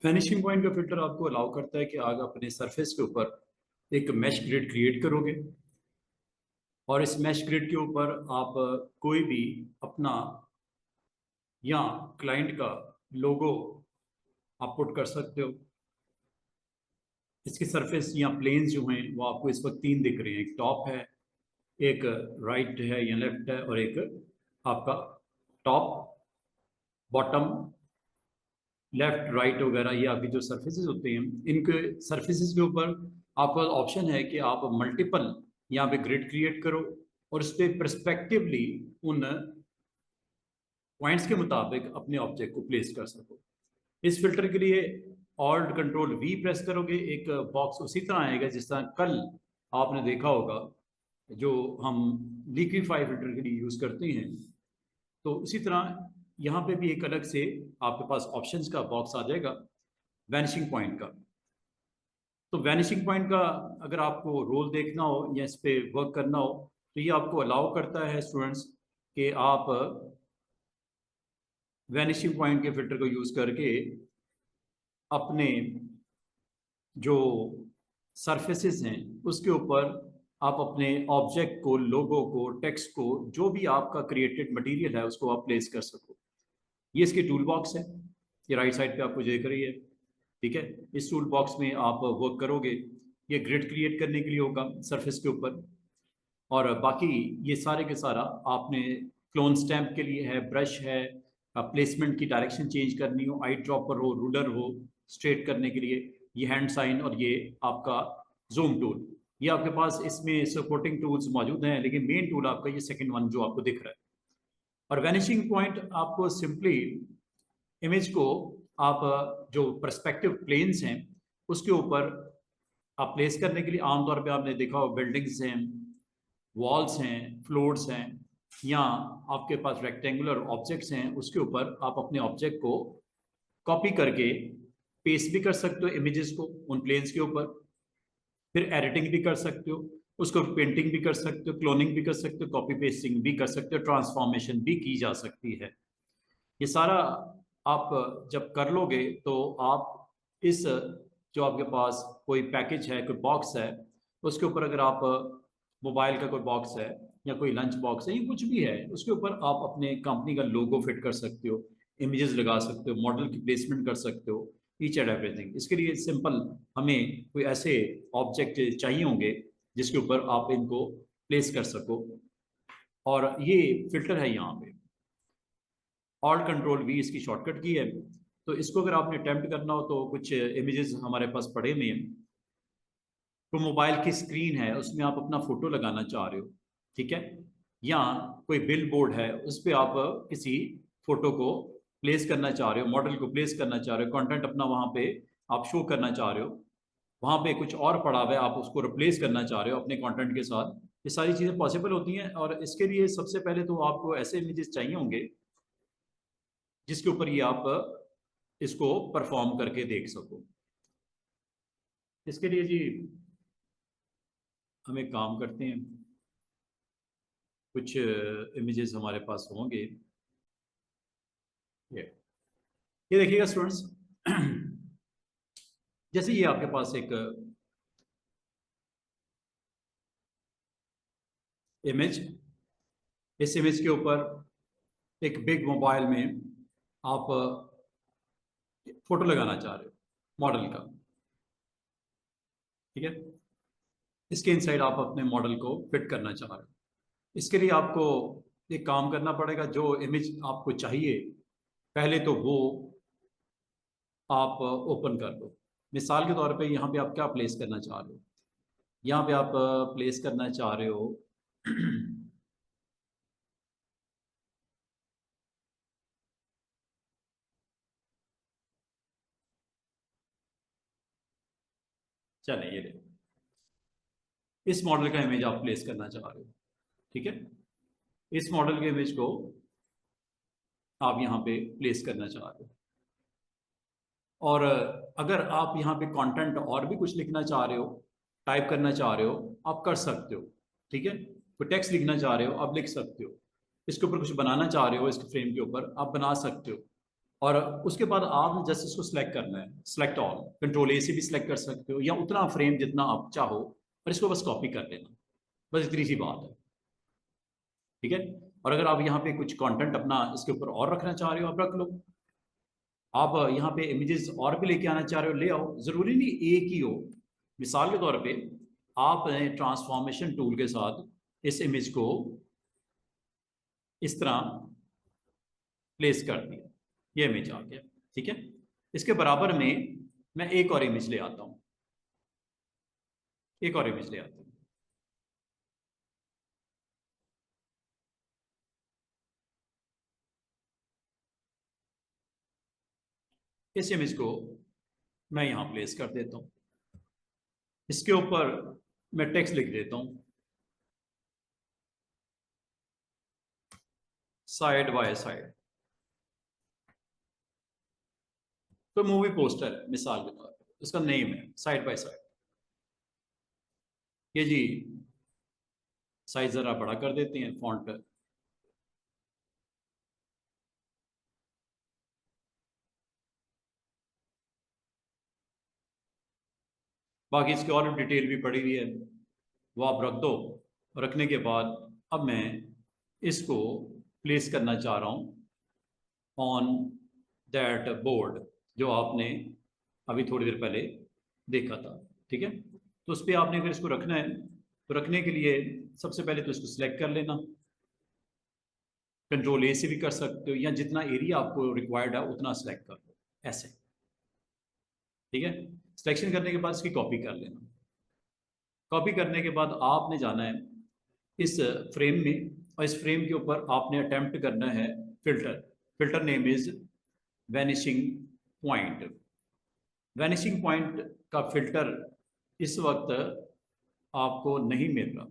Vanishing point का filter आपको allow करता है कि आप अपने सरफेस के ऊपर एक मैश ग्रिड क्रिएट करोगे और इस मैश ग्रिड के ऊपर आप कोई भी अपना या क्लाइंट का लोगो आप पुट कर सकते हो। इसके सरफेस या प्लेन्स जो हैं वो आपको इस वक्त तीन दिख रहे हैं, एक टॉप है, एक राइट है या लेफ्ट है, और एक आपका टॉप, बॉटम, लेफ्ट, राइट वगैरह। ये आपकी जो सरफेसेस होते हैं, इनके सरफेसेस के ऊपर आपका ऑप्शन है कि आप मल्टीपल यहाँ पे ग्रिड क्रिएट करो और उस पर परस्पेक्टिवली उन पॉइंट्स के मुताबिक अपने ऑब्जेक्ट को प्लेस कर सको। इस फिल्टर के लिए ऑल्ट कंट्रोल वी प्रेस करोगे, एक बॉक्स उसी तरह आएगा जिस तरह कल आपने देखा होगा जो हम लिक्विफाई फिल्टर के लिए यूज करते हैं। तो उसी तरह यहाँ पे भी एक अलग से आपके पास ऑप्शंस का बॉक्स आ जाएगा वैनिशिंग पॉइंट का। तो वैनिशिंग पॉइंट का अगर आपको रोल देखना हो या इस पे वर्क करना हो तो ये आपको अलाउ करता है स्टूडेंट्स कि आप वैनिशिंग पॉइंट के फिल्टर को यूज करके अपने जो सरफेसेस हैं उसके ऊपर आप अपने ऑब्जेक्ट को, लोगो को, टेक्स्ट को, जो भी आपका क्रिएटेड मटेरियल है उसको आप प्लेस कर सको। ये इसकी टूल बॉक्स है, ये राइट साइड पे आपको देख रही है। ठीक है, इस टूल बॉक्स में आप वर्क करोगे, ये ग्रिड क्रिएट करने के लिए होगा सरफेस के ऊपर, और बाकी ये सारे के सारा आपने क्लोन स्टैम्प के लिए है, ब्रश है, प्लेसमेंट की डायरेक्शन चेंज करनी हो, आई ड्रॉपर हो, रूलर हो स्ट्रेट करने के लिए, ये हैंड साइन, और ये आपका जूम टूल। ये आपके पास इसमें सपोर्टिंग टूल्स मौजूद हैं, लेकिन मेन टूल आपका ये सेकंड वन जो आपको दिख रहा है। और वैनिशिंग पॉइंट आपको सिंपली इमेज को आप जो पर्सपेक्टिव प्लेन्स हैं उसके ऊपर आप प्लेस करने के लिए आमतौर पे आपने देखा हो बिल्डिंग्स हैं, वॉल्स हैं, फ्लोर्स हैं, या आपके पास रेक्टेंगुलर ऑब्जेक्ट्स हैं, उसके ऊपर आप अपने ऑब्जेक्ट को कॉपी करके पेस्ट भी कर सकते हो इमेजेस को उन प्लेन्स के ऊपर, फिर एडिटिंग भी कर सकते हो, उसको पेंटिंग भी कर सकते हो, क्लोनिंग भी कर सकते हो, कॉपी पेस्टिंग भी कर सकते हो, ट्रांसफॉर्मेशन भी की जा सकती है। ये सारा आप जब कर लोगे तो आप इस जो आपके पास कोई पैकेज है, कोई बॉक्स है, उसके ऊपर अगर आप मोबाइल का कोई बॉक्स है या कोई लंच बॉक्स है या कुछ भी है, उसके ऊपर आप अपने कंपनी का लोगो फिट कर सकते हो, इमेजेस लगा सकते हो, मॉडल की प्लेसमेंट कर सकते हो, ईच एंड एवरीथिंग। इसके लिए सिंपल हमें कोई ऐसे ऑब्जेक्ट चाहिए होंगे जिसके ऊपर आप इनको प्लेस कर सको, और ये फिल्टर है यहाँ पे। ऑल्ट कंट्रोल वी इसकी शॉर्टकट की है। तो इसको अगर आपने अटेम्प्ट करना हो तो कुछ इमेजेस हमारे पास पड़े हुए हैं। तो मोबाइल की स्क्रीन है, उसमें आप अपना फोटो लगाना चाह रहे हो, ठीक है, या कोई बिल बोर्ड है उस पर आप किसी फोटो को प्लेस करना चाह रहे हो, मॉडल को प्लेस करना चाह रहे हो, कंटेंट अपना वहां पे आप शो करना चाह रहे हो, वहां पे कुछ और पड़ा हुआ है आप उसको रिप्लेस करना चाह रहे हो अपने कंटेंट के साथ। ये सारी चीजें पॉसिबल होती हैं, और इसके लिए सबसे पहले तो आपको ऐसे इमेजेस चाहिए होंगे जिसके ऊपर ये आप इसको परफॉर्म करके देख सको। इसके लिए जी हम एक काम करते हैं, कुछ इमेजेस हमारे पास होंगे। ये ये देखिएगा स्टूडेंट्स, जैसे ये आपके पास एक इमेज, इस इमेज के ऊपर एक बिग मोबाइल में आप फोटो लगाना चाह रहे हो मॉडल का, ठीक है, इसके इनसाइड आप अपने मॉडल को फिट करना चाह रहे हो। इसके लिए आपको एक काम करना पड़ेगा, जो इमेज आपको चाहिए पहले तो वो आप ओपन कर दो। मिसाल के तौर पे यहाँ पे आप क्या प्लेस करना चाह रहे हो, यहाँ पे आप प्लेस करना चाह रहे हो चले ये देखो, इस मॉडल का इमेज आप प्लेस करना चाह रहे हो, ठीक है, इस मॉडल के इमेज को आप यहाँ पे प्लेस करना चाह रहे हो। और अगर आप यहाँ पे कंटेंट और भी कुछ लिखना चाह रहे हो, टाइप करना चाह रहे हो, आप कर सकते हो, ठीक है, कोई टेक्स्ट लिखना चाह रहे हो आप लिख सकते हो, इसके ऊपर कुछ बनाना चाह रहे हो इसके फ्रेम के ऊपर आप बना सकते हो। और उसके बाद आपने जस्ट इसको सिलेक्ट करना है, सिलेक्ट ऑल, कंट्रोल ए से भी सिलेक्ट कर सकते हो या उतना फ्रेम जितना आप चाहो, और इसको बस कॉपी कर लेना, बस इतनी सी बात है। ठीक है। और अगर आप यहाँ पे कुछ कंटेंट अपना इसके ऊपर और रखना चाह रहे हो आप रख लो, आप यहाँ पे इमेजेस और भी लेके आना चाह रहे हो ले आओ, जरूरी नहीं एक ही हो। मिसाल के तौर पे आपने ट्रांसफॉर्मेशन टूल के साथ इस इमेज को इस तरह प्लेस कर दिया, ये इमेज आ गया। ठीक है। इसके बराबर में मैं एक और इमेज ले आता हूं, एक और इमेज ले आता हूं। इस इमेज को मैं यहां प्लेस कर देता हूं, इसके ऊपर मैं टेक्स्ट लिख देता हूं, साइड बाय साइड। तो मूवी पोस्टर है मिसाल के तौर पर, उसका नेम है साइड बाय साइड। ये जी साइज जरा बड़ा कर देते हैं फॉन्ट। बाकी इसकी और डिटेल भी पड़ी हुई है, वो आप रख दो। रखने के बाद अब मैं इसको प्लेस करना चाह रहा हूँ ऑन दैट बोर्ड जो आपने अभी थोड़ी देर पहले देखा था। ठीक है। तो उस पर आपने अगर इसको रखना है तो रखने के लिए सबसे पहले तो इसको सिलेक्ट कर लेना, कंट्रोल ए से भी कर सकते हो या जितना एरिया आपको रिक्वायर्ड है उतना सिलेक्ट कर लो ऐसे। ठीक है। सिलेक्शन करने के बाद इसकी कॉपी कर लेना। कॉपी करने के बाद आपने जाना है इस फ्रेम में, और इस फ्रेम के ऊपर आपने अटेम्प्ट करना है filter. Filter name is vanishing point. Vanishing point का फिल्टर इस वक्त आपको नहीं मिल रहा।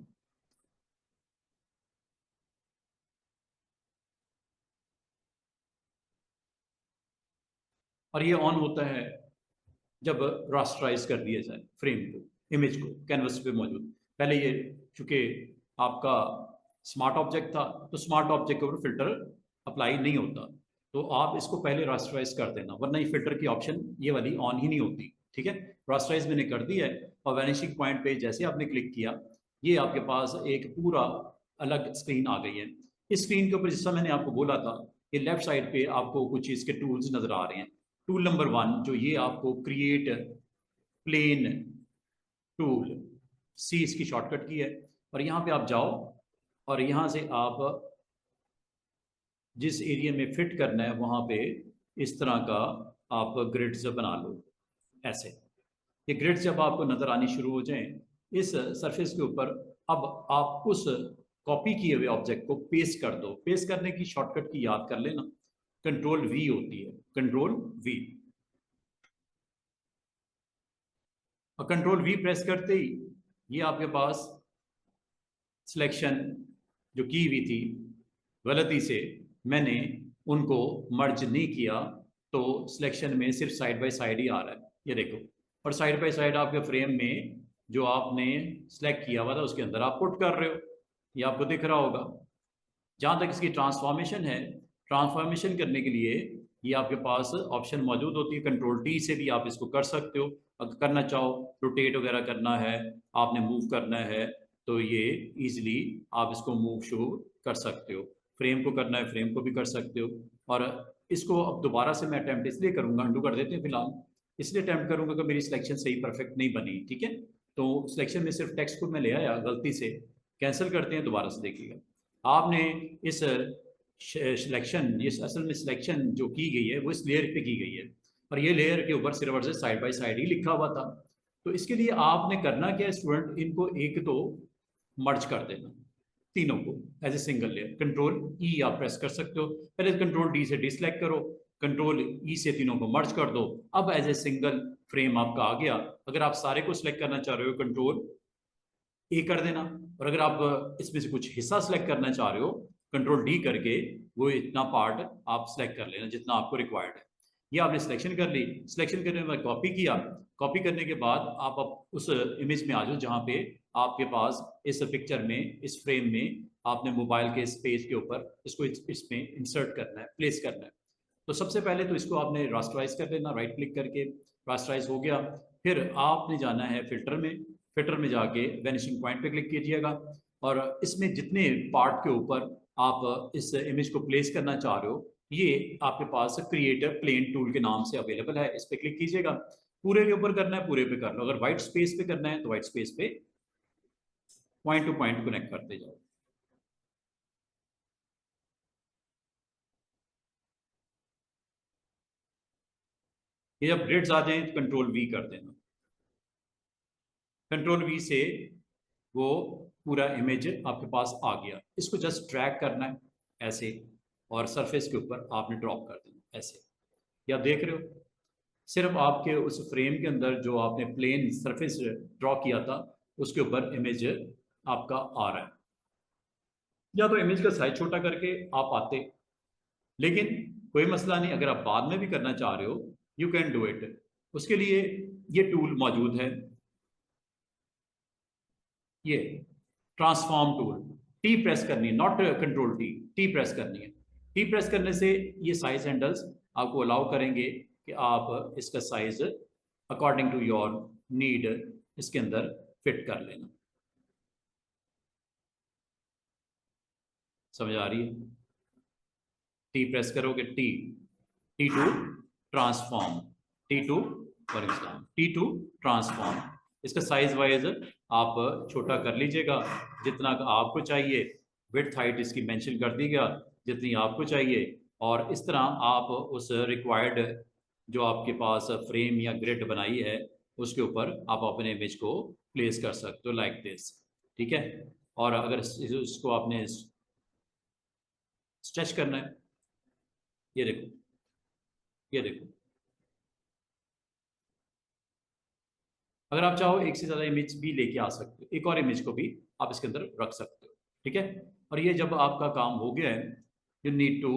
और ये ऑन होता है जब रास्टराइज कर दिया जाए फ्रेम को, इमेज को कैनवस पे मौजूद। पहले ये चूंकि आपका स्मार्ट ऑब्जेक्ट था तो स्मार्ट ऑब्जेक्ट के ऊपर फिल्टर अप्लाई नहीं होता, तो आप इसको पहले रास्टराइज कर देना, वरना ये फिल्टर की ऑप्शन ये वाली ऑन ही नहीं होती। ठीक है। रास्टराइज मैंने कर दिया है और वैनिशिंग पॉइंट पे जैसे आपने क्लिक किया ये आपके पास एक पूरा अलग स्क्रीन आ गई है। इस स्क्रीन के ऊपर जिस मैंने आपको बोला था कि लेफ्ट साइड पे आपको कुछ इसके टूल्स नजर आ रहे हैं। टूल नंबर 1 जो ये आपको क्रिएट प्लेन टूल, सी इसकी शॉर्टकट की है। और यहाँ पे आप जाओ और यहाँ से आप जिस एरिया में फिट करना है वहाँ पे इस तरह का आप ग्रिड्स बना लो ऐसे। ये ग्रिड्स जब आपको नजर आनी शुरू हो जाएं इस सरफेस के ऊपर, अब आप उस कॉपी किए हुए ऑब्जेक्ट को पेस्ट कर दो। पेस्ट करने की शॉर्टकट की याद कर लेना, कंट्रोल वी होती है, कंट्रोल वी। और कंट्रोल वी प्रेस करते ही ये आपके पास सिलेक्शन जो की हुई थी गलती से मैंने उनको मर्ज नहीं किया, तो सिलेक्शन में सिर्फ साइड बाय साइड ही आ रहा है, ये देखो। और साइड बाय साइड आपके फ्रेम में जो आपने सिलेक्ट किया हुआ था उसके अंदर आप पुट कर रहे हो, ये आपको दिख रहा होगा। जहाँ तक इसकी ट्रांसफॉर्मेशन है, ट्रांसफॉर्मेशन करने के लिए ये आपके पास ऑप्शन मौजूद होती है, कंट्रोल टी से भी आप इसको कर सकते हो। अगर करना चाहो रोटेट वगैरह करना है, आपने मूव करना है, तो ये इजीली आप इसको मूव शुरू कर सकते हो। फ्रेम को करना है फ्रेम को भी कर सकते हो। और इसको अब दोबारा से मैं अटैम्प्ट इसलिए करूंगा, अंडू कर देते हैं फिलहाल, इसलिए अटैम्प्ट करूंगा कि मेरी सिलेक्शन सही परफेक्ट नहीं बनी। ठीक है। तो सिलेक्शन में सिर्फ टेक्स्ट को मैं ले आया गलती से, कैंसिल करते हैं, दोबारा से देखिएगा। आपने इस सिलेक्शन, ये असल में सिलेक्शन जो की गई है वो इस लेयर पे की गई है, और ये लेयर के ऊपर सिर्फ और सिर्फ साइड बाय साइड ही लिखा हुआ था। तो इसके लिए आपने करना क्या है स्टूडेंट, इनको एक तो मर्ज कर देना तीनों को as a single layer. Control E आप प्रेस कर सकते हो, पहले कंट्रोल डी से डिसलेक्ट करो, कंट्रोल ई से तीनों को मर्ज कर दो। अब एज ए सिंगल फ्रेम आपका आ गया। अगर आप सारे को सिलेक्ट करना चाह रहे हो कंट्रोल ए कर देना, और अगर आप इसमें से कुछ हिस्सा सेलेक्ट करना चाह रहे हो कंट्रोल डी करके वो इतना पार्ट आप सेलेक्ट कर लेना जितना आपको रिक्वायर्ड है। ये आपने सिलेक्शन कर ली, सिलेक्शन करने के बाद कॉपी किया, कॉपी करने के बाद आप उस इमेज में आ जाओ जहाँ पे आपके पास इस पिक्चर में, इस फ्रेम में आपने मोबाइल के इस पेज के ऊपर इसको इसमें इंसर्ट करना है, प्लेस करना है। तो सबसे पहले तो इसको आपने रास्टराइज कर लेना, राइट क्लिक करके रास्टराइज हो गया। फिर आपने जाना है फिल्टर में, फिल्टर में जाके वैनिशिंग पॉइंट पे क्लिक कीजिएगा और इसमें जितने पार्ट के ऊपर आप इस इमेज को प्लेस करना चाह रहे हो ये आपके पास क्रिएटर प्लेन टूल के नाम से अवेलेबल है, इस पर क्लिक कीजिएगा। पूरे के ऊपर करना है पूरे पे कर लो, अगर व्हाइट स्पेस पे करना है तो व्हाइट स्पेस पे पॉइंट टू पॉइंट कनेक्ट करते जाओ। ये जब ग्रिड्स आ जाए तो कंट्रोल वी कर देना, कंट्रोल वी से वो पूरा इमेज आपके पास आ गया। इसको जस्ट ड्रैग करना है ऐसे और सरफेस के ऊपर आपने ड्रॉप कर देना ऐसे। या देख रहे हो सिर्फ आपके उस फ्रेम के अंदर जो आपने प्लेन सरफेस ड्रॉ किया था उसके ऊपर इमेज आपका आ रहा है। या तो इमेज का साइज छोटा करके आप आते, लेकिन कोई मसला नहीं, अगर आप बाद में भी करना चाह रहे हो यू कैन डू इट। उसके लिए ये टूल मौजूद है, ये ट्रांसफॉर्म टूल। टी प्रेस करनी है, not control T, T press करनी है। टी प्रेस करने से ये साइज हैंडल्स आपको अलाउ करेंगे कि आप इसका size according to your need इसके अंदर फिट कर लेना। समझ आ रही है? टी प्रेस करोगे, T, T to transform, T to for example T to transform. इसका साइज वाइज आप छोटा कर लीजिएगा जितना आपको चाहिए, विड्थ हाइट इसकी मेंशन कर दी गया जितनी आपको चाहिए, और इस तरह आप उस रिक्वायर्ड जो आपके पास फ्रेम या ग्रिड बनाई है उसके ऊपर आप अपने इमेज को प्लेस कर सकते हो लाइक दिस। ठीक है, और अगर इसको आपने स्ट्रेच करना है, ये देखो, ये देखो, अगर आप चाहो एक से ज़्यादा इमेज भी लेके आ सकते हो, एक और इमेज को भी आप इसके अंदर रख सकते हो। ठीक है, और ये जब आपका काम हो गया है you need to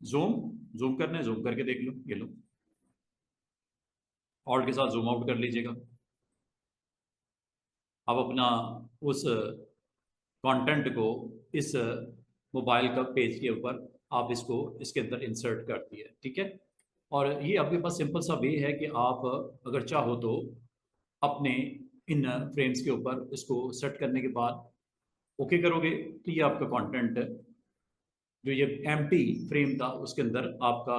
zoom, zoom करना है, जूम करके देख लो, ये लो, ऑल्ट के साथ जूम आउट कर लीजिएगा। आप अपना उस कंटेंट को इस मोबाइल का पेज के ऊपर आप इसको इसके अंदर इंसर्ट कर दिए। ठीक है, और ये आपके पास सिंपल सा वे है कि आप अगर चाहो तो अपने इन फ्रेम्स के ऊपर इसको सेट करने के बाद ओके करोगे तो ये आपका कंटेंट जो ये एम्प्टी फ्रेम था उसके अंदर आपका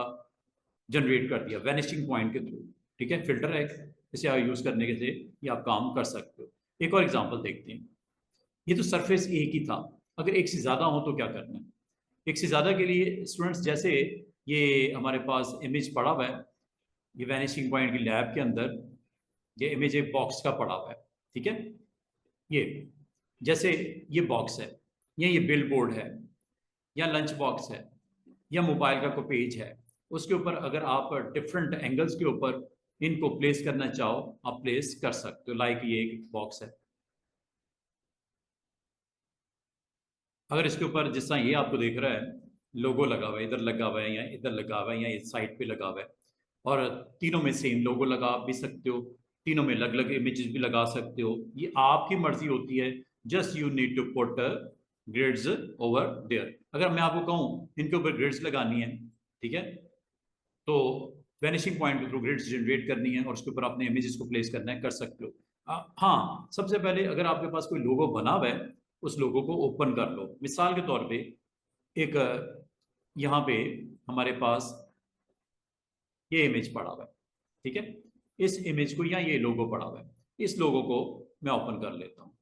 जनरेट कर दिया वैनिशिंग पॉइंट के थ्रू। ठीक है, फिल्टर है, इसे आप यूज करने के से ये आप काम कर सकते हो। एक और एग्जांपल देखते हैं। ये तो सरफेस एक ही था, अगर एक से ज्यादा हो तो क्या करना है? एक से ज्यादा के लिए स्टूडेंट्स, जैसे ये हमारे पास इमेज पड़ा हुआ है, ये वैनिशिंग पॉइंट की लैब के अंदर ये इमेज एक बॉक्स का पड़ा हुआ है। ठीक है, ये जैसे ये बॉक्स है या ये बिल बोर्ड है या लंच बॉक्स है या मोबाइल का कोई पेज है, उसके ऊपर अगर आप डिफरेंट एंगल्स के ऊपर इनको प्लेस करना चाहो आप प्लेस कर सकते हो। लाइक ये एक बॉक्स है, अगर इसके ऊपर जिस तरह ये आपको देख रहा है लोगो लगा हुआ है, इधर लगा हुआ है या इधर लगा हुआ है या इस साइड पे लगा हुआ है, और तीनों में सेम लोगो लगा भी सकते हो, तीनों में अलग अलग इमेजेस भी लगा सकते हो, ये आपकी मर्जी होती है। Just you need to put grids over there. अगर मैं आपको कहूँ इनके ऊपर ग्रिड्स लगानी है, ठीक है, तो वैनिशिंग पॉइंट के थ्रू ग्रिड्स जनरेट करनी है और उसके ऊपर अपने इमेजेस को प्लेस करना है, कर सकते हो। हाँ, सबसे पहले अगर आपके पास कोई लोगो बना हुआ है उस लोगो को ओपन कर लो। मिसाल के तौर पे एक यहाँ पे हमारे पास ये इमेज पड़ा हुआ है, ठीक है, इस इमेज को या ये लोगो पड़ा हुआ है, इस लोगो को मैं ओपन कर लेता हूँ,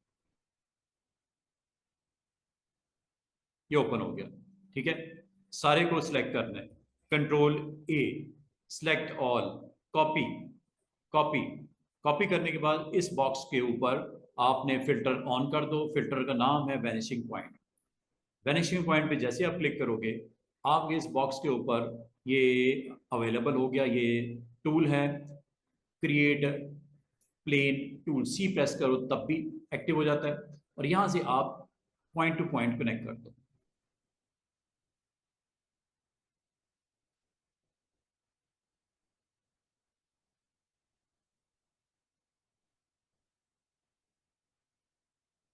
ये ओपन हो गया। ठीक है, सारे को सिलेक्ट करना है, कंट्रोल ए, select all, copy, copy, copy करने के बाद इस बॉक्स के ऊपर आपने फिल्टर ऑन कर दो। फिल्टर का नाम है वैनिशिंग पॉइंट। वैनिशिंग पॉइंट पे जैसे आप क्लिक करोगे आपके इस बॉक्स के ऊपर ये अवेलेबल हो गया, ये टूल है क्रिएट प्लेन टूल, सी प्रेस करो तब भी एक्टिव हो जाता है, और यहां से आप पॉइंट टू पॉइंट कनेक्ट कर दो।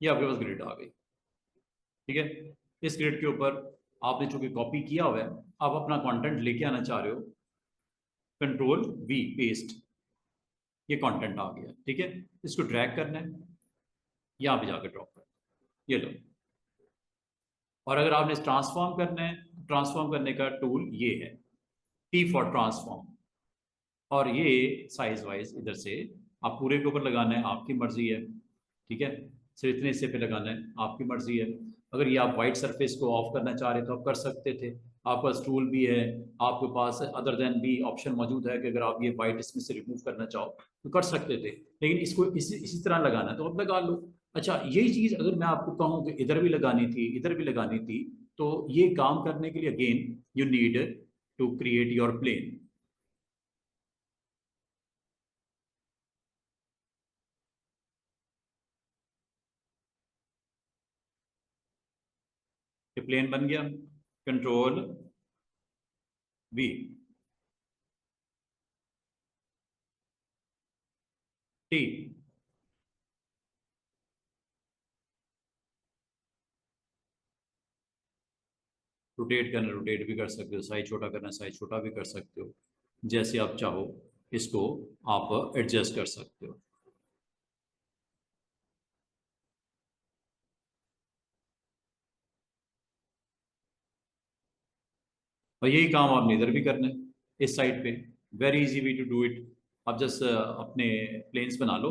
ये आपके पास ग्रिड आ गई। ठीक है, इस ग्रिड के ऊपर आपने चूंकि कॉपी किया हुआ है, आप अपना कंटेंट लेके आना चाह रहे हो, कंट्रोल वी पेस्ट, ये कंटेंट आ गया। ठीक है, इसको ड्रैग करना है, यहाँ पे जाकर ड्रॉप करना है, ये लो। और अगर आपने ट्रांसफॉर्म करना है, ट्रांसफॉर्म करने का टूल ये है, टी फॉर ट्रांसफॉर्म। और ये साइज वाइज इधर से आप पूरे के ऊपर लगाना है, आपकी मर्जी है। ठीक है, सिर्फ इतने हिस्से पे लगाना है, आपकी मर्जी है। अगर ये आप वाइट सरफेस को ऑफ करना चाह रहे तो आप कर सकते थे, आपके पास टूल भी है, आपके पास अदर देन भी ऑप्शन मौजूद है कि अगर आप ये वाइट इसमें से रिमूव करना चाहो तो कर सकते थे, लेकिन इसको इसी तरह लगाना तो आप लगा लो। अच्छा, यही चीज़ अगर मैं आपको कहूँ कि इधर भी लगानी थी, इधर भी लगानी थी, तो ये काम करने के लिए again you need to create your plane. ये प्लेन बन गया, कंट्रोल वी, टी। रोटेट करना, रोटेट भी कर सकते हो, साइज छोटा करना साइज छोटा भी कर सकते हो, जैसे आप चाहो इसको आप एडजस्ट कर सकते हो। और यही काम आपने इधर भी करना है, इस साइड पे। Very easy way to do it. आप जस्ट अपने प्लेन्स बना लो।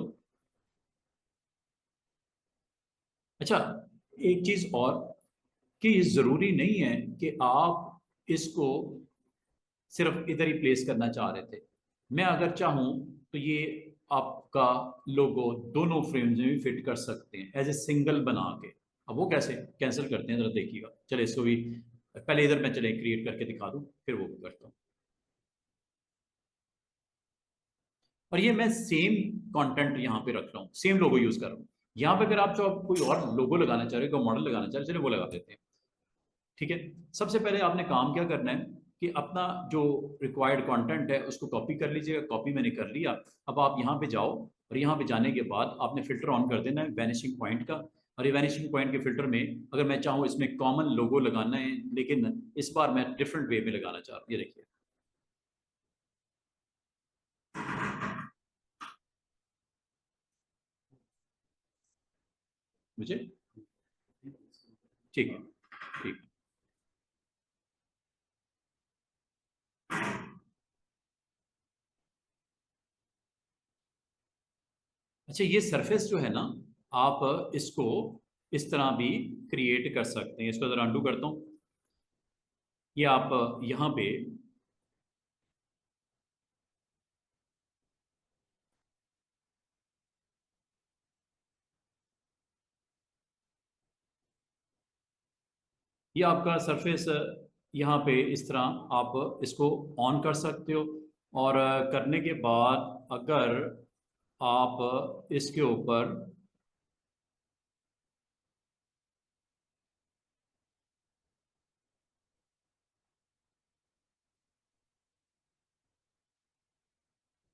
अच्छा, एक चीज और, कि ये जरूरी नहीं है कि आप इसको सिर्फ इधर ही प्लेस करना चाह रहे थे। मैं अगर चाहूं तो ये आपका लोगो दोनों फ्रेम्स में भी फिट कर सकते हैं एज ए सिंगल बना के। अब वो कैसे कैंसिल करते हैं जरा देखिएगा। चले इसको भी पहले इधर मैं चले क्रिएट करके दिखा दूं, फिर वो भी करता हूँ। और ये मैं सेम कंटेंट यहाँ पे रख रहा हूँ, सेम लोगो यूज कर रहा हूँ। यहाँ पे अगर आप जो कोई और लोगो लगाना चाह रहे हो, कोई मॉडल लगाना चाह रहे हो, चलिए वो लगा देते हैं। ठीक है, सबसे पहले आपने काम क्या करना है कि अपना जो रिक्वायर्ड कंटेंट है उसको कॉपी कर लीजिएगा। कॉपी मैंने कर लिया। अब आप यहाँ पे जाओ, और यहाँ पे जाने के बाद आपने फिल्टर ऑन कर देना है वैनिशिंग पॉइंट का। और ये वैनिशिंग पॉइंट के फिल्टर में अगर मैं चाहूँ इसमें कॉमन लोगो लगाना है, लेकिन इस बार मैं डिफरेंट वे में लगाना चाह रहा हूँ। ये देखिए, मुझे ठीक है, ठीक। अच्छा, ये सरफेस जो है ना, आप इसको इस तरह भी क्रिएट कर सकते हैं। इसको जरा अंडू करता हूँ। ये आप यहाँ पे, ये आपका सरफेस यहाँ पे इस तरह आप इसको ऑन कर सकते हो। और करने के बाद अगर आप इसके ऊपर,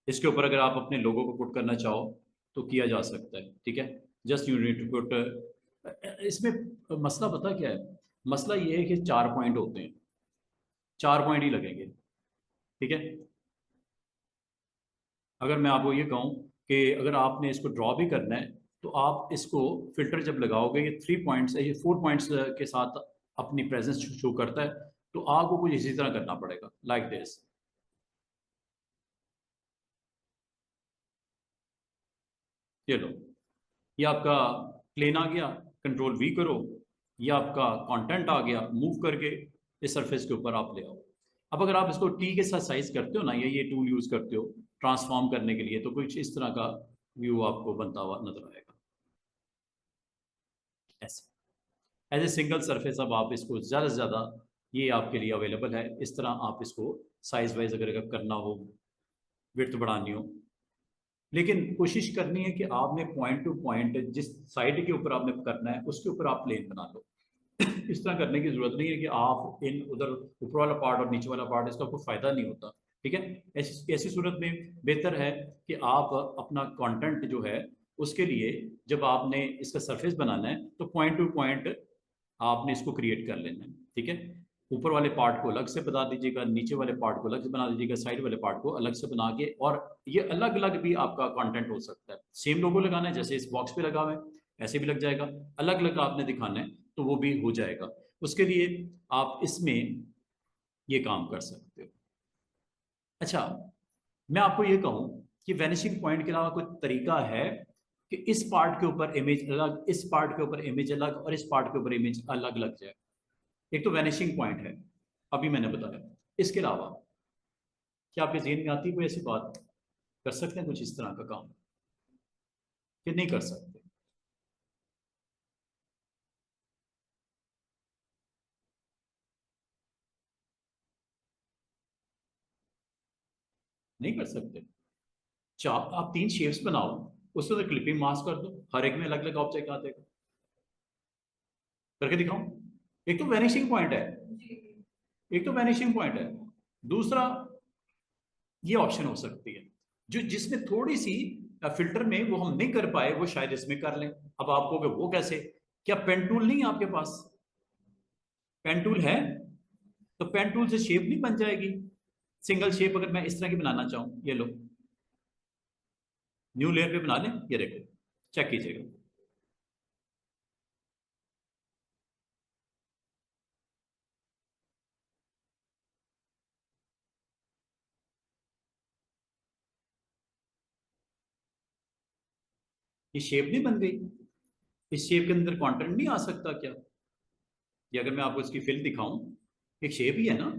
इसके ऊपर अगर आप अपने लोगों को पुट करना चाहो तो किया जा सकता है। ठीक है, just you need to put. इसमें मसला पता क्या है, मसला ये है कि 4 पॉइंट होते हैं, 4 पॉइंट ही लगेंगे। ठीक है, अगर मैं आपको ये कहूँ कि अगर आपने इसको ड्रॉ भी करना है तो आप इसको फिल्टर जब लगाओगे, ये 3 पॉइंट्स, ये 4 पॉइंट्स के साथ अपनी प्रेजेंस शो करता है, तो आपको कुछ इसी तरह करना पड़ेगा, लाइक दिस। ये लो, ये आपका प्लेन आ गया, कंट्रोल वी करो, ये आपका कंटेंट आ गया, मूव करके इस सरफेस के ऊपर आप ले आओ। अब अगर आप इसको टी के साथ साइज करते हो ना, या ये टूल यूज करते हो ट्रांसफॉर्म करने के लिए, तो कुछ इस तरह का व्यू आपको बनता हुआ नजर आएगा, ऐसे एज ए सिंगल सरफेस। अब आप इसको ज़्यादा से ज़्यादा, ये आपके लिए अवेलेबल है। इस तरह आप इसको साइज वाइज अगर करना हो, विड्थ बढ़ानी हो, लेकिन कोशिश करनी है कि आपने पॉइंट टू पॉइंट जिस साइड के ऊपर आपने करना है उसके ऊपर आप प्लेन बना लो। इस तरह करने की जरूरत नहीं है कि आप इन उधर ऊपर वाला पार्ट और नीचे वाला पार्ट, इसका कोई फायदा नहीं होता। ठीक है, ऐसी ऐसी सूरत में बेहतर है कि आप अपना कंटेंट जो है उसके लिए, जब आपने इसका सरफेस बनाना है तो पॉइंट टू पॉइंट आपने इसको क्रिएट कर लेना है। ठीक है, ऊपर वाले पार्ट को अलग से बना दीजिएगा, नीचे वाले पार्ट को अलग से बना दीजिएगा, साइड वाले पार्ट को अलग से बना के, और ये अलग अलग भी आपका कंटेंट हो सकता है। सेम लोगो लगाना है जैसे इस बॉक्स पे लगा हुआ है ऐसे भी लग जाएगा, अलग अलग आपने दिखाना है तो वो भी हो जाएगा। उसके लिए आप इसमें ये काम कर सकते हो। अच्छा, मैं आपको ये कहूं कि वैनिशिंग पॉइंट के अलावा कोई तरीका है कि इस पार्ट के ऊपर इमेज अलग, इस पार्ट के ऊपर इमेज अलग, और इस पार्ट के ऊपर इमेज अलग लग जाए? एक तो वैनिशिंग पॉइंट है, अभी मैंने बताया। इसके अलावा क्या आपके जेहन में आती है कोई ऐसी बात, कर सकते हैं कुछ इस तरह का काम कि नहीं कर सकते? नहीं कर सकते? चार आप तीन शेप्स बनाओ, उसके अंदर क्लिपिंग मास्क कर दो, हर एक में अलग अलग ऑब्जेक्ट आ जाएगा। करके दिखाऊं? एक तो वैनिशिंग पॉइंट है, एक तो वैनिशिंग पॉइंट है, दूसरा ये ऑप्शन हो सकती है जो जिसमें थोड़ी सी फिल्टर में वो हम नहीं कर पाए वो शायद इसमें कर लें। अब आप कहोगे वो कैसे? क्या पेन टूल नहीं है आपके पास? पेन टूल है तो पेन टूल से शेप नहीं बन जाएगी? सिंगल शेप अगर मैं इस तरह की बनाना चाहूं, ये लो, न्यू लेयर पे बना लें, ये देखो, चेक कीजिएगा। ये शेप नहीं बन गई? इस शेप के अंदर कंटेंट नहीं आ सकता क्या? ये अगर मैं आपको इसकी फिल दिखाऊं, एक शेप ही है ना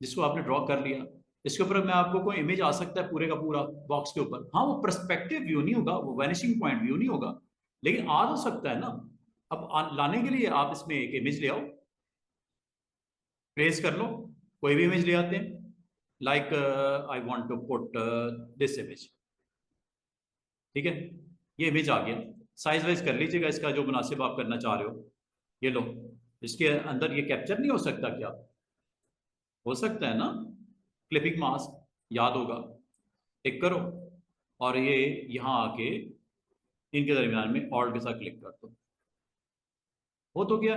जिसको आपने ड्रॉ कर लिया, इसके ऊपर मैं आपको कोई इमेज आ सकता है पूरे का पूरा बॉक्स के ऊपर। हाँ, वो पर्सपेक्टिव व्यू नहीं होगा, वो वैनिशिंग पॉइंट व्यू नहीं होगा, लेकिन आ तो सकता है ना। अब लाने के लिए आप इसमें एक इमेज ले आओ, ट्रेस कर लो, कोई भी इमेज ले आते हैं, like I want to put this image, ठीक है? ये इमेज आ गया, साइज वाइज कर लीजिएगा इसका जो मुनासिब आप करना चाह रहे हो। ये लो, इसके अंदर ये कैप्चर नहीं हो सकता क्या? हो सकता है ना। क्लिपिंग मास्क याद होगा, टिक करो, और ये यहां आके इनके दरमियान में ऑल्ट के साथ क्लिक कर दो। हो तो गया,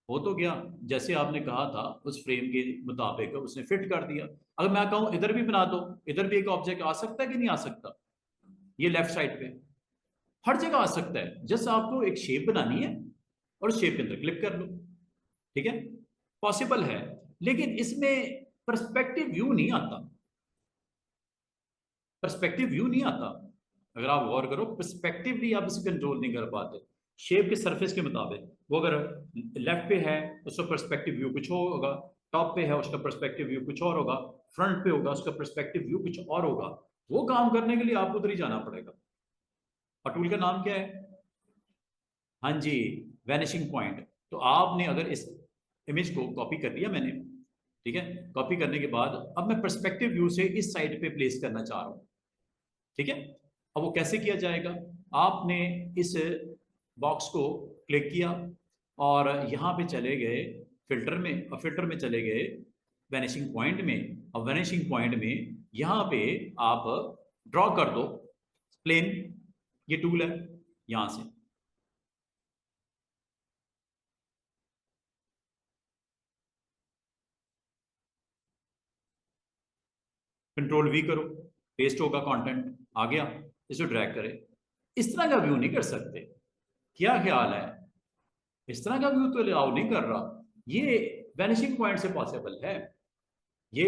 हो तो गया। जैसे आपने कहा था उस फ्रेम के मुताबिक उसने फिट कर दिया। अगर मैं कहूं इधर भी बना दो, इधर भी एक ऑब्जेक्ट आ सकता है कि नहीं आ सकता? ये लेफ्ट साइड पे हर जगह आ सकता है, जस्ट आपको एक शेप बनानी है और उस शेप के अंदर क्लिक कर लो, ठीक है? पॉसिबल है, लेकिन इसमें पर्सपेक्टिव व्यू नहीं आता, पर्सपेक्टिव व्यू नहीं आता। अगर आप गौर करो, पर्सपेक्टिवली आप इसे कंट्रोल नहीं कर पाते। शेप के सरफेस के मुताबिक वो अगर लेफ्ट पे है उसका पर्सपेक्टिव व्यू कुछ और होगा, टॉप पे है उसका पर्सपेक्टिव व्यू कुछ और होगा, फ्रंट पे होगा उसका पर्सपेक्टिव व्यू कुछ और होगा। वो काम करने के लिए आपको उधर ही जाना पड़ेगा। और टूल का नाम क्या है? हाँ जी, वैनिशिंग पॉइंट। तो आपने अगर इस इमेज को कॉपी कर लिया मैंने, ठीक है? कॉपी करने के बाद अब मैं पर्सपेक्टिव व्यू से इस साइड पे प्लेस करना चाह रहा हूँ, ठीक है? अब वो कैसे किया जाएगा? आपने इस बॉक्स को क्लिक किया और यहाँ पे चले गए फिल्टर में, और फिल्टर में चले गए वैनिशिंग पॉइंट में, और वैनिशिंग पॉइंट में यहाँ पे आप ड्रॉ कर दो प्लेन, ये टूल है यहाँ से, कंट्रोल वी करो, पेस्ट होगा कंटेंट आ गया, इसको ड्रैग करें। इस तरह का व्यू नहीं कर सकते, क्या ख्याल है? इस तरह का व्यू तो अलाउ नहीं कर रहा, ये वैनिशिंग पॉइंट से पॉसिबल है। ये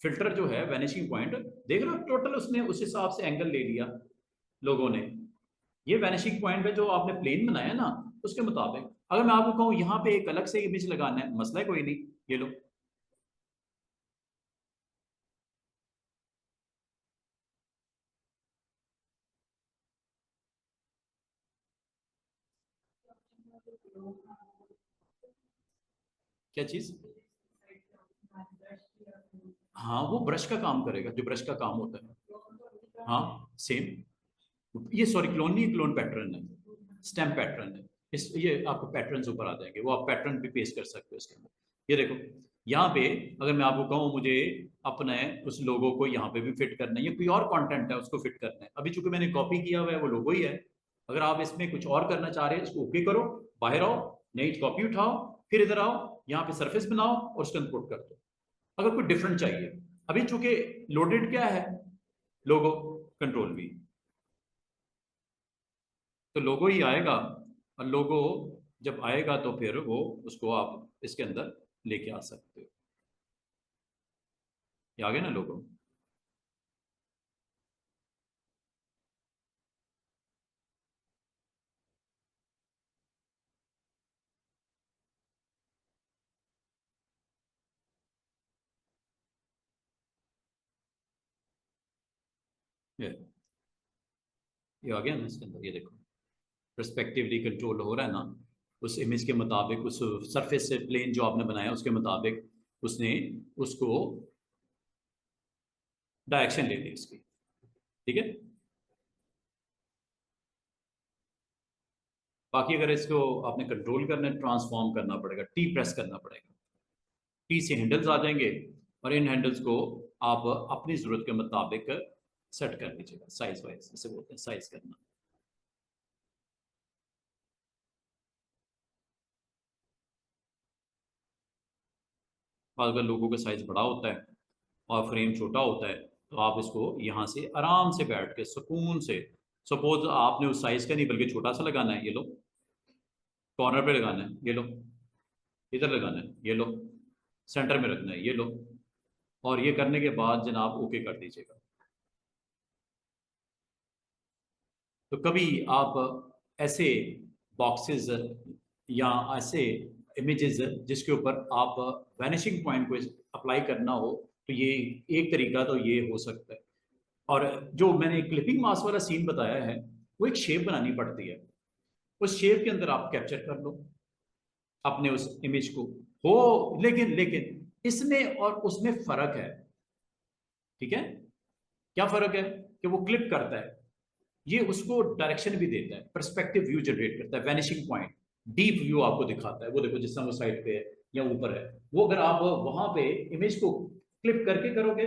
फिल्टर जो है वैनिशिंग पॉइंट, देख रहे हो टोटल उसने उस हिसाब से एंगल ले लिया लोगों ने। ये वैनिशिंग पॉइंट पे जो आपने प्लेन बनाया ना उसके मुताबिक, अगर मैं आपको कहूँ यहाँ पे एक अलग से इमेज लगाना है, मसला है कोई नहीं, ये लो। क्या चीज? हाँ, वो ब्रश का काम करेगा, जो ब्रश का काम होता है। हाँ सेम, ये सॉरी क्लोन नहीं, क्लोन पैटर्न है, स्टेम पैटर्न है। इस ये आपको पैटर्न ऊपर आ जाएंगे, वो आप पैटर्न भी पेस्ट कर सकते हो इसके अंदर। ये देखो यहाँ पे, अगर मैं आपको कहूँ मुझे अपने उस लोगो को यहाँ पे भी फिट करना है, ये कोई और कंटेंट है उसको फिट करना है, अभी चूंकि मैंने कॉपी किया हुआ है वो लोगो ही है। अगर आप इसमें कुछ और करना चाह रहे हैं इसको ओके करो, बाहर आओ, नई कॉपी उठाओ, फिर इधर आओ, यहाँ पे सरफेस बनाओ और उसके अंदर पुट कर दो। अगर कोई डिफरेंट चाहिए, अभी चूंकि लोडेड क्या है, लोगो कंट्रोल वी, तो लोगो ही आएगा, और लोगो जब आएगा तो फिर वो उसको आप इसके अंदर लेके आ सकते हो। ये आ गया ना लोगो। ये आ गया ना इसके अंदर, ये देखो परस्पेक्टिवली कंट्रोल हो रहा है ना, उस इमेज के मुताबिक, उस सरफेस से प्लेन जो आपने बनाया उसके मुताबिक उसने उसको डायरेक्शन ले ली इसकी। ठीक है, बाकी अगर इसको आपने कंट्रोल करना है, ट्रांसफॉर्म करना पड़ेगा, टी प्रेस करना पड़ेगा। टी से हैंडल्स आ जाएंगे, और इन हैंडल्स को आप अपनी जरूरत के मुताबिक सेट कर लीजिएगा, साइज वाइज इसे बोलते हैं साइज करना। अगर लोगों का साइज बड़ा होता है और फ्रेम छोटा होता है, तो आप इसको यहाँ से आराम से बैठ के सुकून से, सपोज आपने उस साइज का नहीं बल्कि छोटा सा लगाना है, ये लो कॉर्नर पे लगाना है, ये लो इधर लगाना है, ये लो सेंटर में रखना है, ये लो, और ये करने के बाद जनाब ओके कर दीजिएगा। तो कभी आप ऐसे बॉक्सेस या ऐसे इमेजेस जिसके ऊपर आप वैनिशिंग पॉइंट को अप्लाई करना हो, तो ये एक तरीका तो ये हो सकता है। और जो मैंने क्लिपिंग मास वाला सीन बताया है, वो एक शेप बनानी पड़ती है, उस शेप के अंदर आप कैप्चर कर लो अपने उस इमेज को हो। लेकिन लेकिन इसमें और उसमें फर्क है। ठीक है, क्या फर्क है कि वो क्लिप करता है, ये उसको डायरेक्शन भी देता है, पर्सपेक्टिव व्यू जनरेट करता है, वैनिशिंग पॉइंट, डीप व्यू आपको दिखाता है। वो देखो जिस तरह वो साइड पे है या ऊपर है, वो अगर आप वहां पे इमेज को क्लिप करके करोगे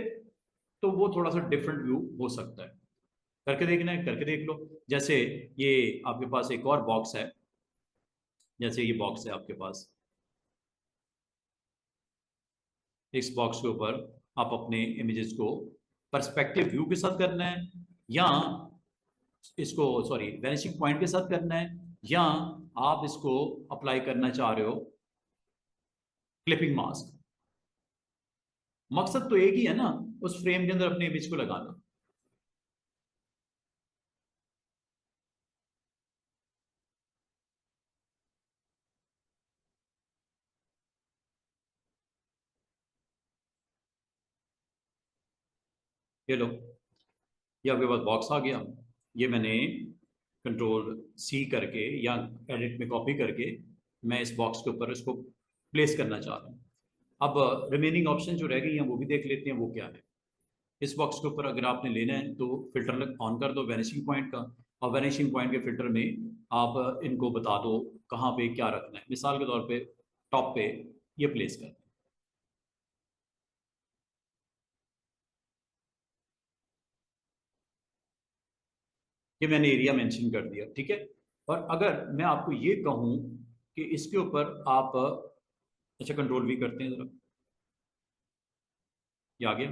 तो वो थोड़ा सा डिफरेंट व्यू हो सकता है। करके देखना है, करके देख लो। जैसे ये आपके पास एक और बॉक्स है, जैसे ये बॉक्स है आपके पास, इस बॉक्स के ऊपर आप अपने इमेजेस को पर्सपेक्टिव व्यू के साथ करना है, या इसको सॉरी वैनिशिंग पॉइंट के साथ करना है, या आप इसको अप्लाई करना चाह रहे हो क्लिपिंग मास्क। मकसद तो एक ही है ना, उस फ्रेम के अंदर अपने इमेज को लगाना। ये लो, ये आपके पास बॉक्स आ गया। ये मैंने कंट्रोल सी करके या एडिट में कॉपी करके मैं इस बॉक्स के ऊपर इसको प्लेस करना चाह रहा हूँ। अब रिमेनिंग ऑप्शन जो रह गई हैं वो भी देख लेते हैं, वो क्या है। इस बॉक्स के ऊपर अगर आपने लेना है तो फिल्टर ऑन कर दो वैनिशिंग पॉइंट का, और वैनिशिंग पॉइंट के फिल्टर में आप इनको बता दो कहाँ पे क्या रखना है। मिसाल के तौर पे टॉप पे ये प्लेस कर, ये मैंने एरिया मेंशन कर दिया। ठीक है, और अगर मैं आपको ये कहूँ कि इसके ऊपर आप, अच्छा कंट्रोल भी करते हैं जरा, ये आ गया,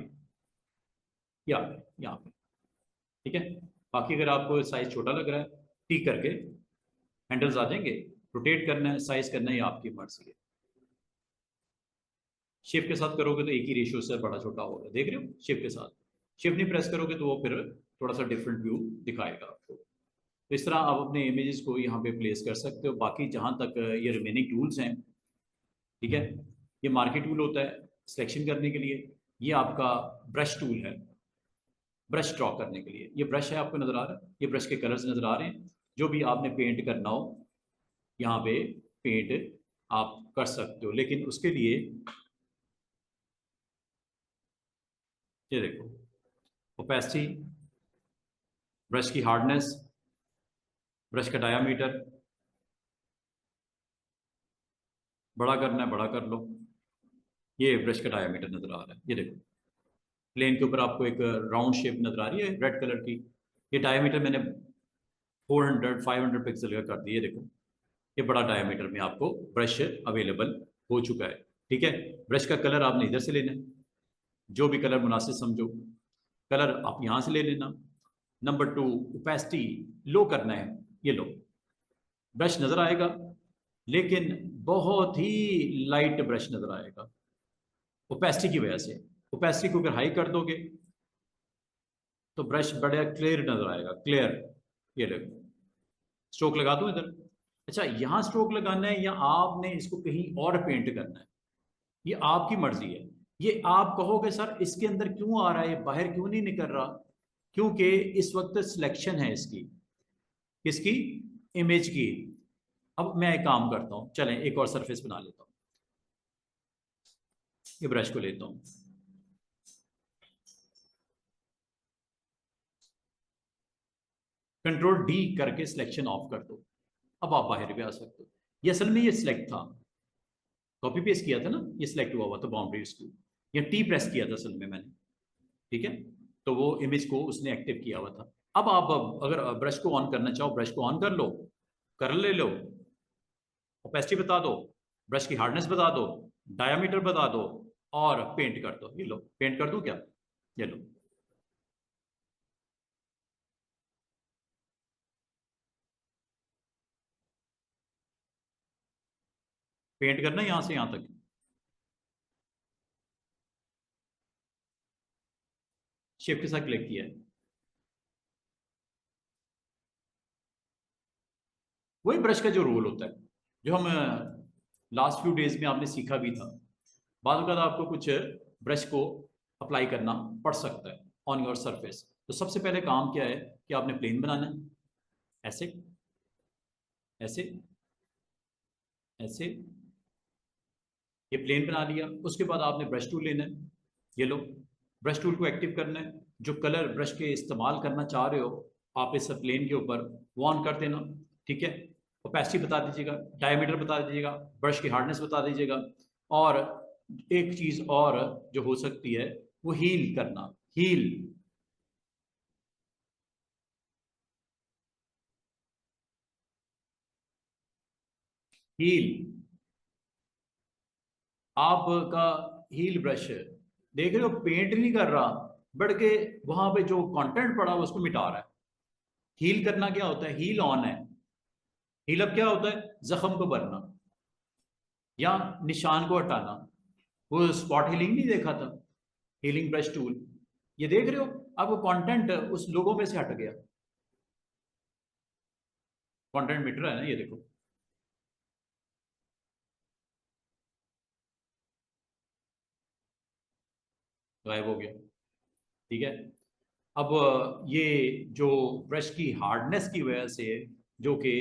ये आ गया यहाँ पे। ठीक है, बाकी अगर आपको साइज छोटा लग रहा है, टी करके हैंडल्स आ जाएंगे, रोटेट करना है, साइज करना है, ये आपकी मर्जी है। शिफ्ट के साथ करोगे तो एक ही रेशियो से बड़ा छोटा होगा, देख रहे हो, शिफ्ट के साथ। शिफ्ट नहीं प्रेस करोगे तो वो फिर थोड़ा सा डिफरेंट व्यू दिखाएगा आपको। तो इस तरह आप अपने इमेजेस को यहाँ पे प्लेस कर सकते हो। बाकी जहाँ तक ये रिमेनिंग टूल्स हैं, ठीक है, ये मार्केट टूल होता है सिलेक्शन करने के लिए, ये आपका ब्रश टूल है ब्रश ड्रॉ करने के लिए। ये ब्रश है, आपको नजर आ रहा है, ये ब्रश के कलर्स नजर आ रहे हैं। जो भी आपने पेंट करना हो यहाँ पे पेंट आप कर सकते हो, लेकिन उसके लिए ये देखो ओपेसिटी, ब्रश की हार्डनेस, ब्रश का डायामीटर, बड़ा करना है बड़ा कर लो। ये ब्रश का डायामीटर नजर आ रहा है, ये देखो प्लेन के ऊपर आपको एक राउंड शेप नजर आ रही है रेड कलर की। ये डायामीटर मैंने 400 500 पिक्सल का कर दिया, देखो ये बड़ा डायमीटर में आपको ब्रश अवेलेबल हो चुका है। ठीक है, ब्रश का कलर आपने इधर से लेना है, जो भी कलर मुनासिब समझो, कलर आप यहां से ले लेना। नंबर 2, ओपेसिटी लो करना है। ये लो, ब्रश नजर आएगा लेकिन बहुत ही लाइट ब्रश नजर आएगा ओपेसिटी की वजह से। ओपेसिटी को अगर हाई कर दोगे तो ब्रश बड़ा क्लियर नजर आएगा, क्लियर। ये देखो, स्ट्रोक लगा दूं इधर। अच्छा, यहां स्ट्रोक लगाना है या आपने इसको कहीं और पेंट करना है, ये आपकी मर्जी है। ये आप कहोगे सर इसके अंदर क्यों आ रहा है, बाहर क्यों नहीं निकल रहा, क्योंकि इस वक्त सिलेक्शन है इसकी, किसकी, इमेज की। अब मैं एक काम करता हूं, चलें एक और सरफेस बना लेता हूं। ये ब्रश को लेता हूं, कंट्रोल डी करके सिलेक्शन ऑफ कर दो। अब आप बाहर भी आ सकते हो। ये असल में ये सिलेक्ट था, कॉपी पेस्ट किया था ना, ये सिलेक्ट हुआ हुआ था बाउंड्री उसकी, या टी प्रेस किया था असल में मैंने। ठीक है, तो वो इमेज को उसने एक्टिव किया हुआ था। अब आप अगर ब्रश को ऑन करना चाहो, ब्रश को ऑन कर लो, कर ले लो, ओपेसिटी बता दो, ब्रश की हार्डनेस बता दो, डायामीटर बता दो, और पेंट कर दो। ये लो, पेंट कर दूं क्या, ये लो। पेंट करना है यहां से यहां तक, शिफ्ट के साथ क्लिक किया है। वही ब्रश का जो रोल होता है, जो हम लास्ट फ्यू डेज में आपने सीखा भी था। बाद में आपको कुछ ब्रश को अप्लाई करना पड़ सकता है ऑन योर सरफेस। तो सबसे पहले काम क्या है कि आपने प्लेन बनाना है, ऐसे, ऐसे, ऐसे। ये प्लेन बना लिया, उसके बाद आपने ब्रश टूल लेना है। ये लो, ब्रश टूल को एक्टिव करना है। जो कलर ब्रश के इस्तेमाल करना चाह रहे हो आप इस प्लेन के ऊपर, वो ऑन कर देना। ठीक है, ओपेसिटी बता दीजिएगा, डायमीटर बता दीजिएगा, ब्रश की हार्डनेस बता दीजिएगा, और एक चीज और जो हो सकती है वो हील करना, हील। हील आपका हील ब्रश है, देख रहे हो पेंट नहीं कर रहा, बढ़ के वहां पे जो कंटेंट पड़ा हुआ उसको मिटा रहा है। हील करना क्या होता है, हील ऑन है। हील अप क्या होता है, जख्म को भरना या निशान को हटाना। वो स्पॉट हीलिंग नहीं देखा था, हीलिंग ब्रश टूल, ये देख रहे हो, अब वो कंटेंट उस लोगों में से हट गया। कंटेंट मिट रहा है ना, ये देखो, गायब हो गया। ठीक है, अब ये जो ब्रश की हार्डनेस की वजह से, जो कि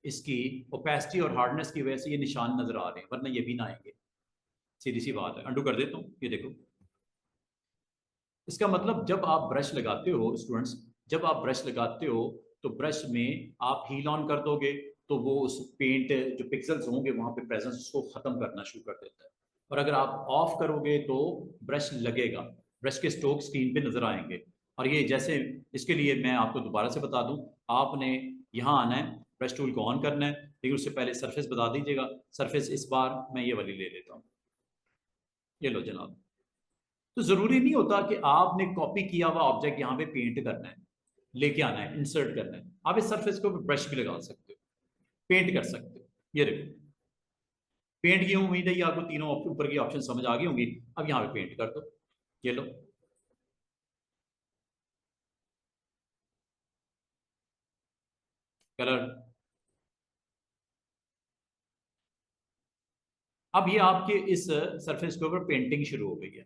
इसकी ओपेसिटी और हार्डनेस की वजह से ये निशान नजर आ रहे हैं, वरना ये भी ना आएंगे। सीधी सी बात है, अंडू कर देता हूँ, ये देखो। इसका मतलब जब आप ब्रश लगाते हो स्टूडेंट्स, जब आप ब्रश लगाते हो तो ब्रश में आप हील ऑन कर दोगे तो वो उस पेंट जो पिक्सल्स होंगे वहां पे प्रेजेंस उसको खत्म करना शुरू कर देता है। और अगर आप ऑफ करोगे तो ब्रश लगेगा, ब्रश के स्ट्रोक स्क्रीन पे नजर आएंगे। और ये जैसे, इसके लिए मैं आपको दोबारा से बता दूं, आपने यहाँ आना है, ब्रश टूल को ऑन करना है, लेकिन उससे पहले सरफेस बता दीजिएगा। सरफेस इस बार मैं ये वाली ले लेता हूँ, ये लो जनाब। तो जरूरी नहीं होता कि आपने कॉपी किया हुआ ऑब्जेक्ट यहाँ पे पेंट करना है, लेके आना है, इंसर्ट करना है। आप इस सरफेस को ब्रश भी लगा सकते हो, पेंट कर सकते हो। ये देखो, पेंट की उम्मीद है ये आपको तीनों ऊपर की ऑप्शन समझ आ गई होंगी। अब यहाँ पे पेंट कर दो, ये लो। कलर, अब ये आपके इस सरफेस के ऊपर पेंटिंग शुरू हो गई है।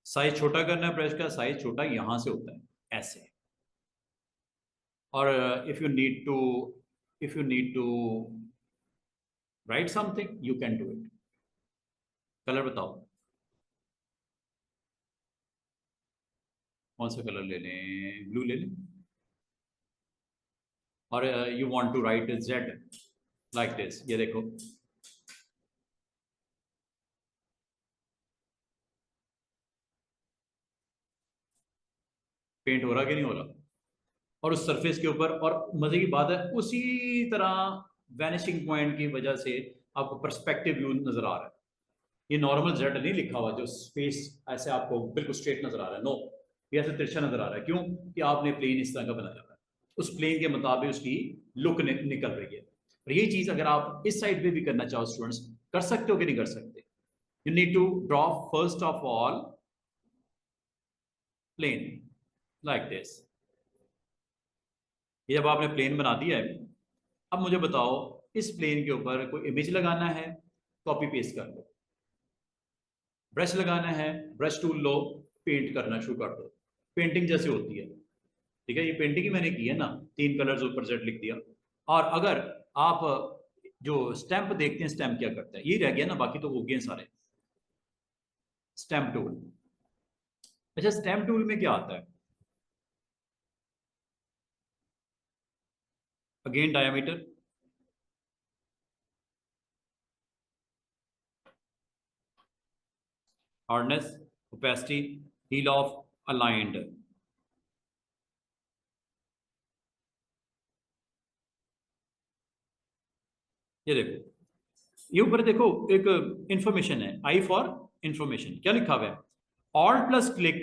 साइज छोटा करना है, ब्रश का साइज छोटा यहां से होता है, ऐसे। और if you need to, if you need to write something you can do it. Colour बताओ, कौन सा कलर ले लें, ब्लू ले लें। और you want to write Z like this, ये देखो, पेंट हो रहा कि नहीं हो रहा, और उस सरफेस के ऊपर, और मजे की बात है उसी तरह वैनिशिंग पॉइंट की वजह से आपको पर्सपेक्टिव व्यू नजर आ रहा है। ये नॉर्मल जेड नहीं लिखा हुआ जो स्पेस ऐसे आपको बिल्कुल स्ट्रेट नजर आ रहा है, नो, ये ऐसे तिरछा नजर आ रहा है। क्यों? कि आपने प्लेन इस तरह का बनाया हुआ है, उस प्लेन के मुताबिक उसकी लुक निकल रही है। और यही चीज अगर आप इस साइड पे भी करना चाहो स्टूडेंट्स, कर सकते हो कि नहीं कर सकते? You need to draw first of all plane like this. ये जब आपने प्लेन बना दिया है, अब मुझे बताओ इस प्लेन के ऊपर कोई इमेज लगाना है, कॉपी पेस्ट कर लो। ब्रश लगाना है, ब्रश टूल लो, पेंट करना शुरू कर दो। पेंटिंग जैसे होती है, ठीक है, ये पेंटिंग ही मैंने की है ना, 3 कलर्स ऊपर जेड लिख दिया। और अगर आप जो स्टैंप देखते हैं, स्टैंप क्या करता है, ये रह गया ना, बाकी तो हो गए सारे। स्टैंप टूल, अच्छा स्टैंप टूल में क्या आता है? Again diameter, hardness, opacity, heal of aligned. ये देखो, ये ऊपर देखो एक इंफॉर्मेशन है, आई फॉर इंफॉर्मेशन, क्या लिखा हुआ है? Alt plus click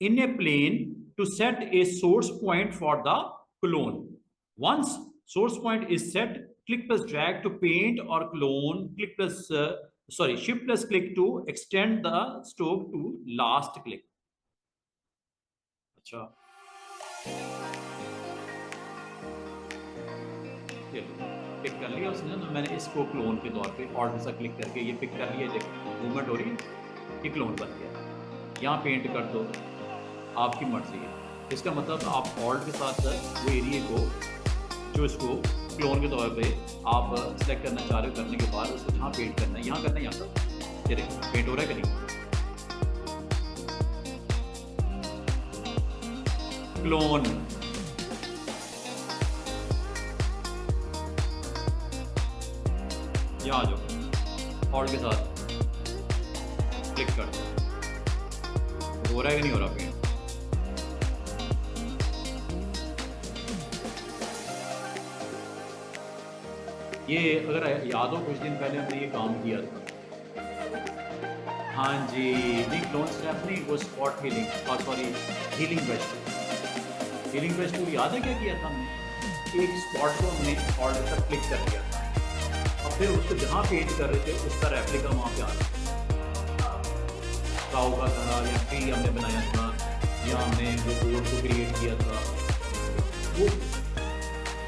in a plane to set a source point for the clone. Once source point is set, click plus drag to paint और clone, click plus sorry shift plus click to extend the stroke to last click. अच्छा, चलो pick कर लिया उसने, तो मैंने इसको clone के तौर पे ऑल्ट से क्लिक करके ये पिक कर लिया, देखो मूवमेंट हो रही है, ये क्लोन बन गया। यहाँ पेंट कर दो, आपकी मर्जी है। इसका मतलब आप ऑल्ट के साथ वो एरिया को, जो इसको क्लोन के तौर पे आप सेलेक्ट करना चाह रहे हो, करने के बाद उसको जहाँ पेंट करना है, यहाँ करना है, यहाँ करना। ये देखो पेंट हो रहा है कि नहीं? क्लोन, यहाँ आ जाओ, ऑल्ट के साथ क्लिक कर दो, हो रहा है कि नहीं हो रहा पेंट? ये अगर याद हो कुछ दिन पहले हमने ये काम किया था। हाँ जी, नहीं क्लोन स्टैप नहीं, वो spot healing, sorry healing brush tool. Healing brush tool याद है क्या किया था हमने? एक स्पॉट को हमने ऑर्डर तक क्लिक कर दिया था, और फिर उसको जहाँ पेंट कर रहे थे उसका रेप्लिका वहाँ पे आ रहा काऊ का था, या ट्री हमने बनाया था, या हमने वो बोर्ड को क्रिएट किया था वो।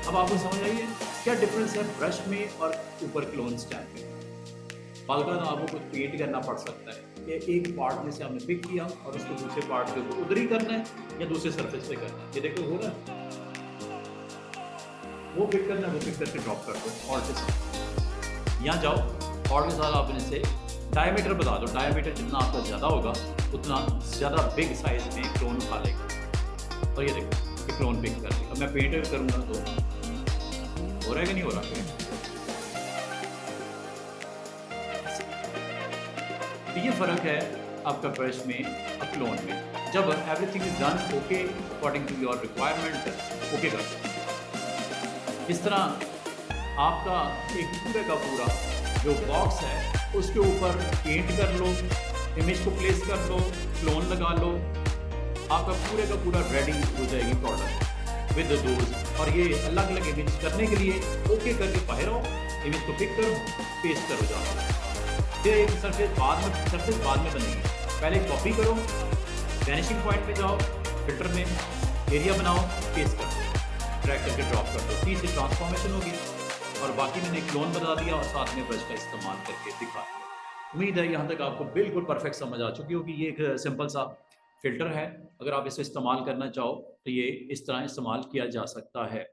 अब आपको समझ आइए क्या डिफरेंस है ब्रश में और ऊपर क्लोन स्टैप में? बल्कि तो आपको कुछ पेंट करना पड़ सकता है कि एक पार्ट में से आपने पिक किया और उसको दूसरे पार्ट के ऊपर उधर ही करना है या दूसरे सरफेस पे करना है। ये देखो हो रहा है, वो पिक करना है, वो पिक करके ड्रॉप कर दो ऑल्ट के साथ। यहाँ जाओ, ऑल्ट के साथ आप इनसे डायमीटर बता दो, डायमीटर जितना आपका ज़्यादा होगा उतना ज़्यादा बिग साइज में क्लोन उठा लेगा। और ये देखो ये क्लोन पिक कर दिया। अब मैं पेंट करूँगा तो हो रहा है कि नहीं हो रहा पेंट? ये फर्क है आपका ब्रश में और क्लोन में। जब everything is done okay according to your requirement, okay कर सकते। इस तरह आपका एक पूरे का पूरा जो बॉक्स है उसके ऊपर पेंट कर लो, इमेज को प्लेस कर लो, क्लोन लगा लो, आपका पूरे का पूरा रेडी हो जाएगी प्रोडक्ट विद दोज। और ये अलग अलग इमेज करने के लिए ओके करके बाहर आओ, इमेज को पिक करो, पेस्ट करो जाओ। फिर एक सरफेस बाद में बनेगी, पहले कॉपी करो, वैनिशिंग पॉइंट पे जाओ, फिल्टर में एरिया बनाओ, पेस्ट कर दो, ड्रैग करके ड्रॉप कर दो, 30 से ट्रांसफॉर्मेशन होगी। और बाकी मैंने क्लोन बता दिया और साथ में ब्रश का इस्तेमाल करके दिखा दिया। उम्मीद है यहाँ तक आपको बिल्कुल परफेक्ट समझ आ चुकी होगी। ये एक सिंपल सा फिल्टर है, अगर आप इसे इस्तेमाल करना चाहो तो ये इस तरह इस्तेमाल किया जा सकता है।